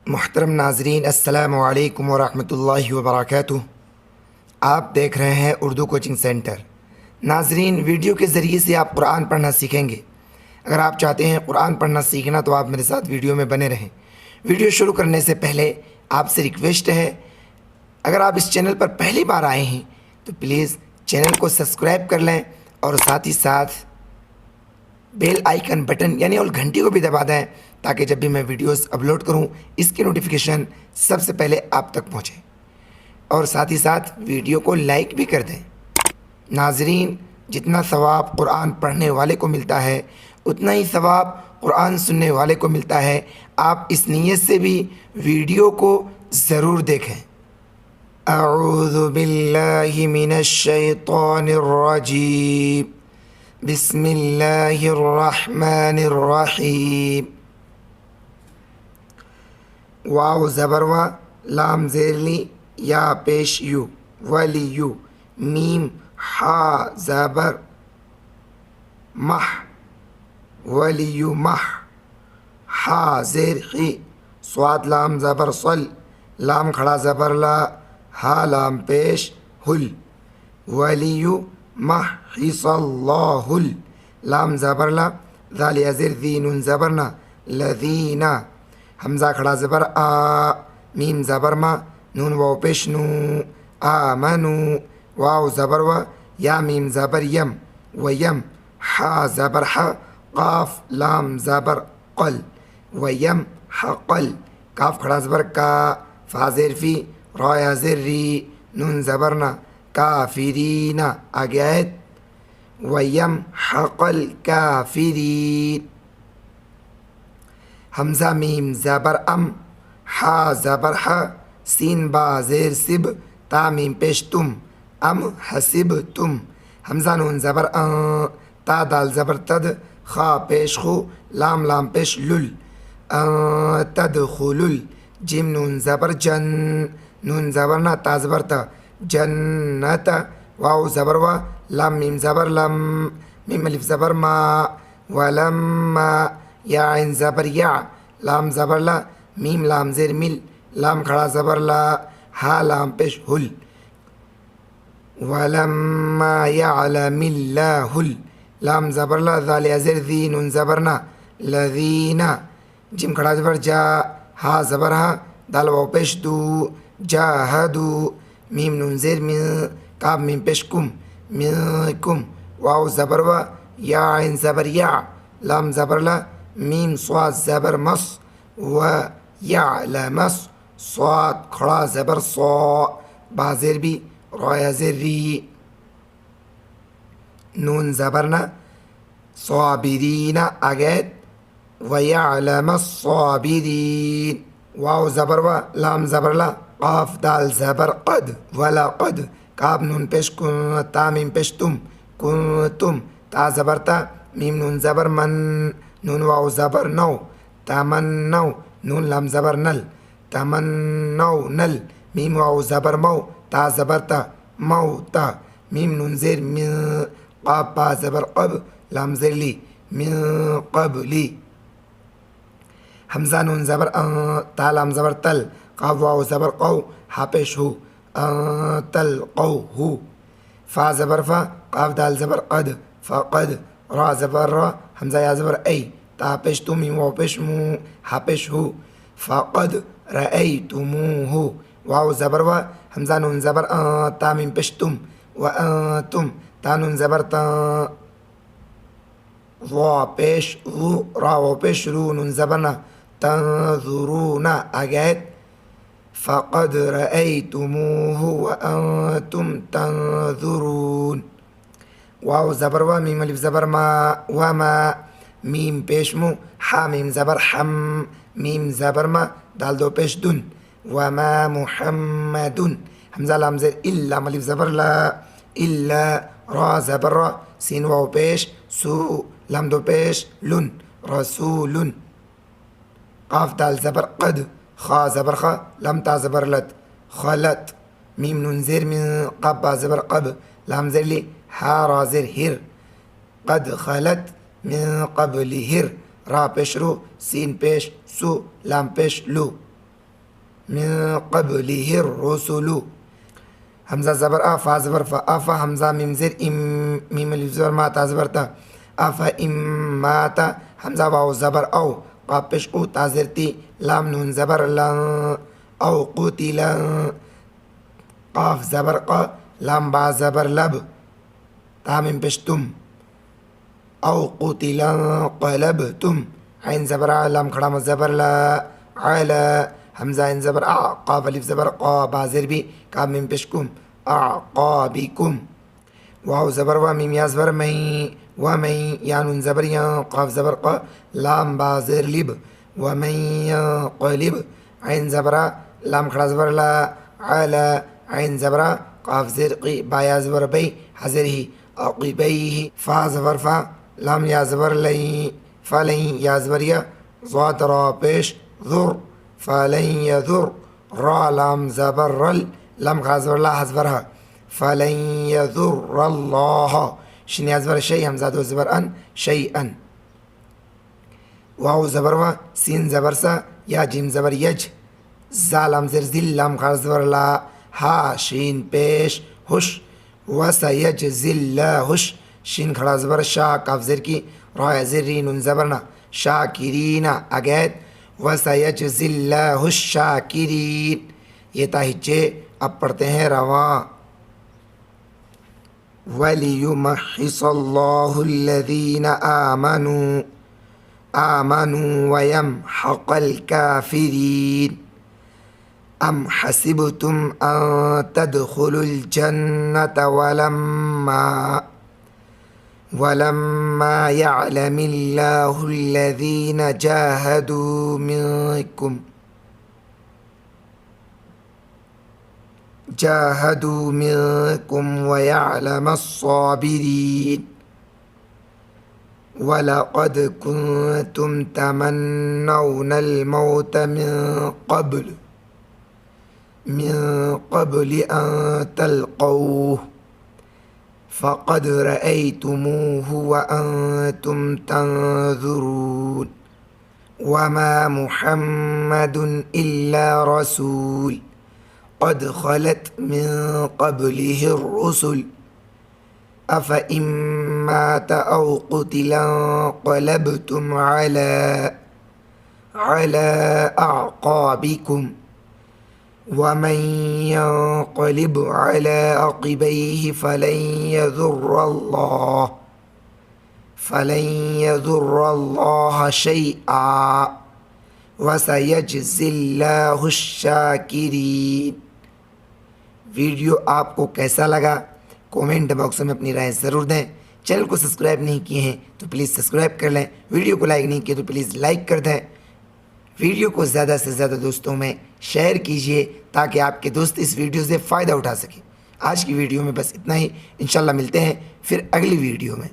मुहतरम नाजरीन, अस्सलामु अलैकुम वरहमतुल्लाहि वबरकातुह। आप देख रहे हैं उर्दू कोचिंग सेंटर। नाजरीन, वीडियो के ज़रिए से आप कुरान पढ़ना सीखेंगे। अगर आप चाहते हैं कुरान पढ़ना सीखना तो आप मेरे साथ वीडियो में बने रहें। वीडियो शुरू करने से पहले आपसे रिक्वेस्ट है, अगर आप इस चैनल पर पहली बार आए हैं तो प्लीज़ चैनल को सब्सक्राइब कर लें और साथ ही साथ बेल आइकन बटन यानी ऑल घंटी को भी दबा दें, ताकि जब भी मैं वीडियोस अपलोड करूं इसकी नोटिफिकेशन सबसे पहले आप तक पहुंचे। और साथ ही साथ वीडियो को लाइक भी कर दें। नाजरीन, जितना सवाब कुरान पढ़ने वाले को मिलता है उतना ही सवाब कुरान सुनने वाले को मिलता है। आप इस नीयत से भी वीडियो को ज़रूर देखें। अऊज़ु बिल्लाहि मिनश शैतानिर रजीम, बिस्मिल्लाहिर्रहमानिर्रहीम। वाव ज़बर व, लाम ज़ेरली, या पेश यू, वली यू, मीम हा ज़बर मह, वली यू मह, हा ज़ेर ही, स्वाद लाम ज़बर सल, लाम खड़ा ज़बर ला, हा लाम पेश हुल, वली यू मह हिसल्लाहुल, लाम ज़बर ला, ज़ाल अज़र ज़ी नून ज़बर ना, लज़ीना, हमज़ा खड़ा ज़बर आ, मीम ज़बर मा, नून वाव पेश नू, आमनू, वाव ज़बर व, या मीम ज़बर यम, वयम, हा ज़बर हा, काफ लाम ज़बर क़ल, वयम हक़ल, काफ खड़ा ज़बर का, फा ज़ेर फ़ी, रा ज़ेर री, नून ज़बर ना, काफिरीना। आगे आयत, वयम हक़ल काफिरीन, हमज़ा मीम ज़बर अम, हा ज़बर हा, सीन बा ज़ेर सिब, ता मीम पेश तुम, अम हसिब तुम, हमज़ा नून ज़बर अं, ता दाल ज़बर तद, खा पेश खु, लाम लाम पेश लुल, तदखुलुल, जिम नून ज़बर जन, नून ज़बर ना, ता ज़बर ता, जन्नत, वाव ज़बर वा, लाम मीम ज़बर लम, मीम अलिफ ज़बर मा, वलम्मा, या आइन ज़बर या, लाम ज़बर ला, मीम लाम ज़ेर मिल, लाम खड़ा ज़बर ला, हा लाम पेश हुल, वलम्मा यअलमिल्लाहुल, लाम ज़बर ला, ज़ाल अज़र ज़ी नून ज़बर ना, लज़ीना, जिम खड़ा ज़बर जा, हा ज़बर हा, दाल वाव पेश दू, जाहदू, मीम नून ज़ेर मिन, काफ मीम पेश कुम, मिनकुम, वाव ज़बर व, या आइन ज़बर या, लाम ज़बर ला, मीम स्वाद ज़बर मस, व यअलमस, स्वाद खड़ा ज़बर सौ, बा ज़ेर बी, रा ज़ेर री, नून ज़बर ना, साबिरीना। आगे, व यअलमस साबिरीन, वाव ज़बर व, लाम ज़बर ला, काफ दाल ज़बर क़द, वला क़द, काफ नून पेश कुन, ता मीम पेश तुम, कुंतुम, ता ज़बर ता, मीम नून ज़बर मन, नून वाव ज़बर नौ, तमन्नौ, नून लाम ज़बर नल, तमन्नौ नल, मीम वाव ज़बर मौ, ता ज़बर ता, मौता, मीम नून ज़ेर मिन, क़ाफ बा ज़बर क़ब, लाम ज़ेर ली, मिन क़बली, हमज़ा नून ज़बर अं, ता लाम ज़बर तल, क़ाफ वाव ज़बर क़ौ, हा पेश हु, तल क़ौ हु, फ़ा ज़बर फ़ा, क़ाफ दाल ज़बर क़द, फ़क़द, रा ज़बर रा, हमज़ा या ज़बर ऐ, ता पेश तु, मीम वाव पेश मू, हा पेश हु, फ़क़द रअयतुमूहु, वाव ज़बर व, हमज़ा नून ज़बर अं, ता मीम पेश तुम, व तुम, ता नून ज़बर ता, वा पेश रु, रा वाव पेश रू, नून ज़बर ना, तंज़ुरूना। आगे आयत, फ़क़द रअयतुमूहु व अंतुम तंज़ुरून, वाव ज़बर व, मीम अलिफ ज़बर मा, व मा, मीम पेश मु, हा मीम ज़बर हम, मीम ज़बर मा, दाल दो पेश दुन, व मा मुहम्मदुन, हमज़ा लाम ज़ेर इल, लाम अलिफ ज़बर ला, इल्ला, रा ज़बर रा, सीन वाव पेश सू, लाम दो पेश लुन, रसूलुन, क़ाफ दाल ज़बर क़द, खा ज़बर खा, लम ता ज़बर लत, खलत, मीम नून ज़ेर मिन, क़ाफ बा ज़बर क़ब, लाम ज़ेर ली, हा रा ज़ेर हिर, क़द खलत मिन क़ब्लिहिर, रा पेश रू, सीन पेश सु, लाम पेश लू, मिन क़ब्लिहि रुसुलु। हमज़ा ज़बर आ, फ़ा ज़बर फ़ा, अफ़ा हमज़ा मीम ज़ेर इम, मीम अलिफ ज़बर मा, ता ज़बर ता, अफ़ा इम माता, हमज़ा वाव ज़बर औ, क़ाफ़ पेश उ, ता ज़ेर ती, लाम नून ज़बर लं, औ क़ुतिला, क़ाफ़ ज़बर क़, लाम बा ज़बर लब, ता मीम पेश तुम, औ क़ुतिला क़लबतुम, ऐन ज़बर आ, लाम खड़ा म ज़बर ला, अला, हमज़ा इन ज़बर आ, क़ाफ़ अलिफ ज़बर क़, बा ज़ेर बी, काफ़ मीम पेश कुम, अक़ाबिकुम, वाव ज़बर व, मीम या ज़बर मई, व मई, या नून ज़बर या, क़ाफ़ ज़बर क़, लाम बा ज़ेर लिब, व मई क़लिब, ऐन ज़बर आ, लाम खड़ा ज़बर ला, अला, ऐन ज़बर आ, क़ाफ़ ज़ेर क़ी, बा या ज़बर बई, हज़र ही, अक़िबैहि, फ़ा ज़बर फ़ा, लाम या ज़बर लई, फ़लई, या ज़बर या, ज़ाद रा पेश, ज़ुर, फ़लन यज़ुर, रा लाम ज़बर रल, लाम खड़ा ज़बर ला, हज़बर हा, फ़लन यज़ुर्रल्लाह, शिन या ज़बर शै, हमज़ा दो ज़बर अन, शैअन, वाव ज़बर व, सीन ज़बर सा, या जिम ज़बर यज, ज़ा लाम ज़ेर ज़िल, लाम खड़ा ज़बर ला, हा शीन पेश, हुश, व सयजज़िल्लाहुश, शिन खड़ा ज़बर शा, काफ़ ज़ेर की, रा ज़ेर री, नून ज़बर ना, शाकिरीना, अगैत, व सयजज़िल्लाहुश शाकिरीन। ये ताहिज्जे अब पढ़ते हैं रवां। वलियुमहिसल्लाहुल्लज़ीना आमनू, आमनू वयमहक़ल काफ़िरीन। अम हसिबतुम अन तदखुलुल जन्नत वलम्मा यअलमिल्लाहुल्लज़ीना जाहदू मिनकुम वयअलमस्साबिरीन। वलक़द कुन्तुम तमन्नौनल मौत मिन क़ब्ल अन तल्क़ौह फ़क़द रअयतुमूहु वअन्तुम तंज़ुरून। वमा मुहम्मदुन इल्ला रसूल क़द ख़लत मिन क़ब्लिहि रुसुल अफ़इन मात औ क़ुतिला क़लबतुम अला अअक़ाबिकुम वमन यन्क़लिब अला अक़िबैहि फ़लन यज़ुर्रल्लाह शैआ वसयजज़िल्लाहुश्शाकिरीन। वीडियो आपको कैसा लगा कमेंट बॉक्स में अपनी राय ज़रूर दें। चैनल को सब्सक्राइब नहीं किए हैं तो प्लीज़ सब्सक्राइब कर लें। वीडियो को लाइक नहीं किया तो प्लीज़ लाइक कर दें। वीडियो को ज़्यादा से ज़्यादा दोस्तों में शेयर कीजिए ताकि आपके दोस्त इस वीडियो से फ़ायदा उठा सकें। आज की वीडियो में बस इतना ही। इंशाल्लाह मिलते हैं फिर अगली वीडियो में।